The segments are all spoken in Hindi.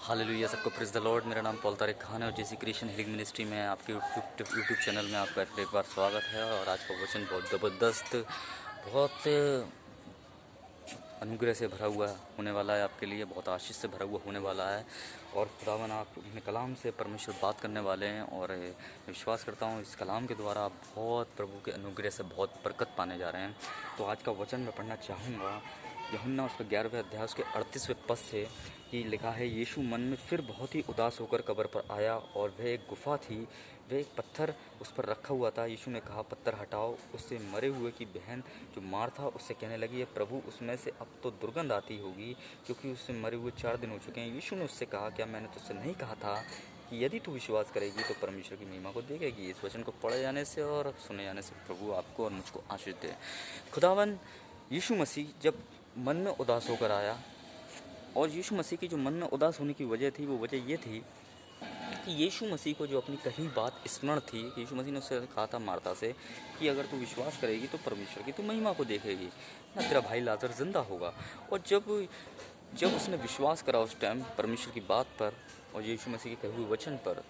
हालेलुया, सबको प्रेज़ द लॉर्ड। मेरा नाम पॉल तारिक खान है और जेसी क्रिश्चियन हीलिंग मिनिस्ट्री में आपके यूट्यूब चैनल में आपका फिर एक बार स्वागत है। और आज का वचन बहुत ज़बरदस्त, बहुत अनुग्रह से भरा हुआ होने वाला है, आपके लिए बहुत आशीष से भरा हुआ होने वाला है। और खुदावन आप अपने कलाम से परमेश्वर बात करने वाले हैं और मैं विश्वास करता हूँ इस कलाम के द्वारा आप बहुत प्रभु के अनुग्रह से बहुत बरकत पाने जा रहे हैं। तो आज का वचन मैं पढ़ना चाहूँगा यूहन्ना उसका 11वें अध्याय उसके 38वें पद से कि लिखा है, यीशु मन में फिर बहुत ही उदास होकर कब्र पर आया और वह एक गुफा थी, वह एक पत्थर उस पर रखा हुआ था। यीशु ने कहा, पत्थर हटाओ। उससे मरे हुए की बहन जो मार्था उससे कहने लगी है, प्रभु उसमें से अब तो दुर्गंध आती होगी क्योंकि उससे मरे हुए 4 दिन हो चुके हैं। यीशु ने उससे कहा, क्या मैंने तुझसे नहीं कहा था कि यदि तू विश्वास करेगी तो परमेश्वर की महिमा को देखेगी। इस वचन को पढ़े जाने से और सुने जाने से प्रभु आपको और मुझको आशीष दे। खुदावन यीशु मसीह जब मन में उदास होकर आया, और यीशु मसीह की जो मन में उदास होने की वजह थी वो वजह ये थी कि यीशु मसीह को जो अपनी कही बात स्मरण थी कि यीशु मसीह ने उससे कहा था मार्था से कि अगर तू विश्वास करेगी तो परमेश्वर की तू महिमा को देखेगी ना, तेरा भाई लाजर जिंदा होगा। और जब जब उसने विश्वास करा उस टाइम परमेश्वर की बात पर और यीशु मसीह के कहे हुए वचन पर,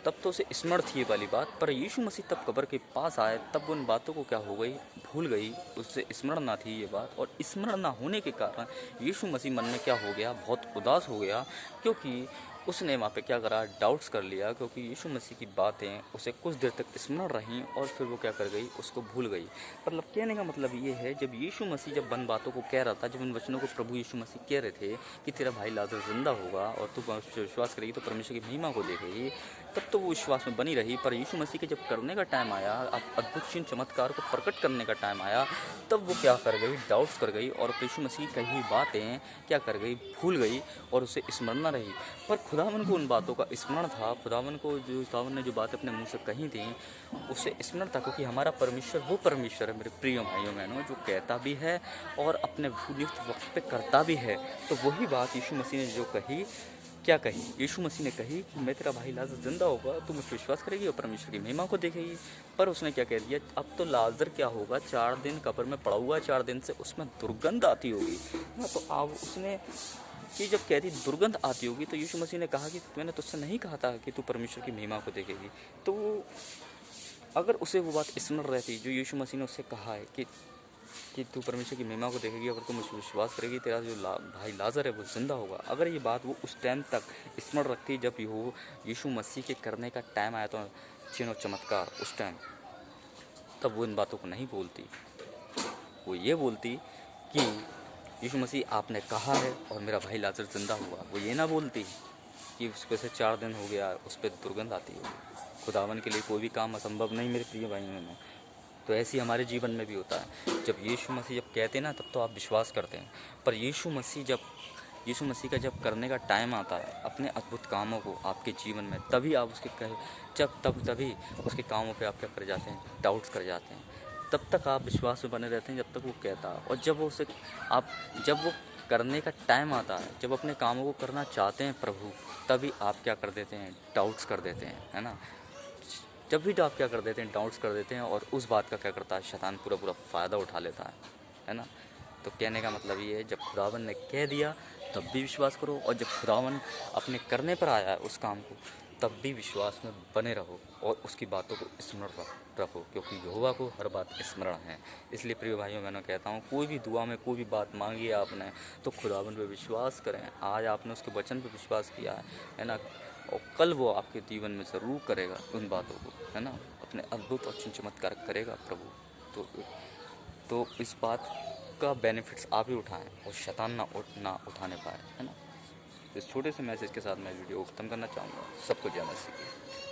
तब तो उसे स्मरण थी ये वाली बात। पर यीशु मसीह तब कब्र के पास आए तब उन बातों को क्या हो गई, भूल गई, उससे स्मरण ना थी ये बात। और स्मरण ना होने के कारण यीशु मसीह मन में क्या हो गया, बहुत उदास हो गया, क्योंकि उसने वहाँ पे क्या करा, डाउट्स कर लिया। क्योंकि यीशु मसीह की बातें उसे कुछ देर तक स्मरण रहीं और फिर वो क्या कर गई, उसको भूल गई। मतलब कहने का मतलब ये है, जब यीशु मसीह जब इन बातों को कह रहा था, जब इन वचनों को प्रभु यीशु मसीह कह रहे थे कि तेरा भाई लाजर जिंदा होगा और तू विश्वास करेगी तो परमेश्वर की महिमा को देखेगी, तब तो वो विश्वास में बनी रही। पर यीशु मसीह के जब करने का टाइम आया, अब अद्भुत चिन्ह चमत्कार को प्रकट करने का टाइम आया, तब वो क्या कर गई, डाउट्स कर गई और यीशु मसीह की कही हुई बातें क्या कर गई, भूल गई और उसे स्मरण न रही। पर खुदावन को उन बातों का स्मरण था। खुदावन को जो खुदावन ने जो बातें अपने मुंह से कही थी उसे स्मरण था, क्योंकि हमारा परमेश्वर वो परमेश्वर है मेरे प्रिय भाइयों बहनों, जो कहता भी है और अपने नियुक्त वक्त पे करता भी है। तो वही बात यीशु मसीह ने जो कही, क्या कही, यीशु मसीह ने कही कि मैं तेरा भाई लाजर जिंदा होगा, तू मुझ पर विश्वास करेगी और परमेश्वर की महिमा को देखेगी। पर उसने क्या कह दिया, अब तो लाजर क्या होगा, 4 दिन कब्र में पड़ा हुआ, 4 दिन से उसमें दुर्गंध आती होगी ना। तो अब उसने कि जब कहती दुर्गंध आती होगी तो यीशु मसीह ने कहा कि मैंने तुझसे नहीं कहा था कि तू परमेश्वर की महिमा को देखेगी। तो अगर उसे वो बात स्मरण रहती जो यीशु मसीह ने उससे कहा है कि तू परमेश्वर की महिमा को देखेगी, अगर तू मुझे विश्वास करेगी तेरा जो भाई लाजर है वो जिंदा होगा, अगर ये बात वो उस टाइम तक स्मरण रखती, जब यीशु मसीह के करने का टाइम आया तो चिन्ह और चमत्कार उस टाइम, तब वो इन बातों को नहीं बोलती। वो ये बोलती कि यीशु मसीह आपने कहा है और मेरा भाई लाजर जिंदा हुआ। वो ये ना बोलती कि उस पर से 4 दिन हो गया, उस पर दुर्गंध आती है। खुदावन के लिए कोई भी काम असंभव नहीं मेरे प्रिय भाइयों में। तो ऐसे ही हमारे जीवन में भी होता है। जब यीशु मसीह जब कहते हैं ना, तब तो आप विश्वास करते हैं। पर यीशु मसीह का जब करने का टाइम आता है अपने अद्भुत कामों को आपके जीवन में, तभी आप उसके तभी उसके कामों पे आप क्या कर जाते हैं, डाउट्स कर जाते हैं। तब तक आप विश्वास में बने रहते हैं जब तक वो कहता है। और जब वो करने का टाइम आता है, जब अपने कामों को करना चाहते हैं प्रभु, तभी आप क्या कर देते हैं, डाउट्स कर देते हैं, है ना। जब भी आप क्या कर देते हैं, डाउट्स कर देते हैं, और उस बात का क्या करता है, शैतान पूरा फ़ायदा उठा लेता है ना। तो कहने का मतलब ये है, जब खुदावन ने कह दिया तब भी विश्वास करो, और जब खुदावन अपने करने पर आया है उस काम को, तब भी विश्वास में बने रहो और उसकी बातों को स्मरण रखो, क्योंकि यहोवा को हर बात स्मरण है। इसलिए प्रिय भाइयों मैंने कहता हूँ, कोई भी दुआ में कोई भी बात मांगी है आपने, तो खुदावन पे विश्वास करें। आज आपने उसके वचन पे विश्वास किया है ना, और कल वो आपके जीवन में ज़रूर करेगा उन बातों को, है ना। अपने अद्भुत और चिन्ह चमत्कार करेगा प्रभु। तो इस बात का बेनिफिट्स आप ही उठाएं और शैतान ना उठाने पाए, है ना। इस छोटे से मैसेज के साथ मैं वीडियो ख़त्म करना चाहूँगा। सबको जय मसीह की।